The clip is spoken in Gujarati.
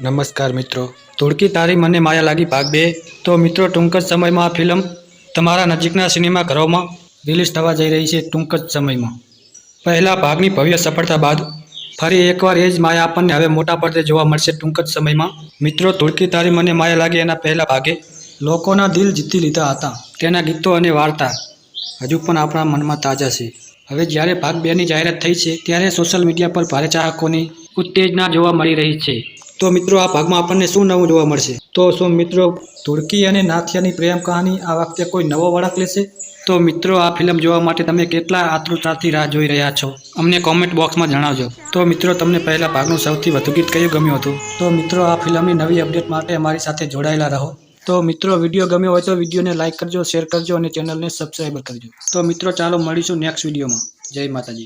નમસ્કાર મિત્રો, ધૂળકી તારી મને માયા લાગી ભાગ 2। તો મિત્રો, ટૂંક જ સમયમાં આ ફિલ્મ તમારા નજીકના સિનેમાઘરોમાં રિલીઝ થવા જઈ રહી છે। ટૂંક જ સમયમાં પહેલા ભાગની ભવ્ય સફળતા બાદ ફરી એકવાર એ જ માયા આપણને હવે મોટા પડદે જોવા મળશે ટૂંક જ સમયમાં। મિત્રો, ધૂળકી તારી મને માયા લાગી એના પહેલા ભાગે લોકોના દિલ જીતી લીધા હતા। તેના ગીતો અને વાર્તા હજુ પણ આપણા મનમાં તાજા છે। હવે જ્યારે ભાગ 2ની જાહેરાત થઈ છે ત્યારે સોશિયલ મીડિયા પર ભારે ચાહકોની ઉત્તેજના જોવા મળી રહી છે। તો મિત્રો, આ ભાગમાં આપણને શું નવું જોવા મળશે? તો શું મિત્રો ધૂળકી અને નાથિયાની પ્રેમ કહાની આ વખતે કોઈ નવો વળાંક લેશે? તો મિત્રો, આ ફિલ્મ જોવા માટે તમે કેટલા આતુરતાથી રાહ જોઈ રહ્યા છો? અમને કોમેન્ટ બોક્સમાં જણાવજો। તો મિત્રો, તમને પહેલા ભાગનું સૌથી વધુ ગીત કયું ગમ્યું હતું? તો મિત્રો, આ ફિલ્મની નવી અપડેટ માટે અમારી સાથે જોડાયેલા રહો। તો મિત્રો, વિડીયો ગમ્યો હોય તો વિડીયોને લાઇક કરજો, શેર કરજો અને ચેનલને સબસ્ક્રાઈબ કરજો। તો મિત્રો, ચાલો મળીશું નેક્સ્ટ વિડીયોમાં। જય માતાજી।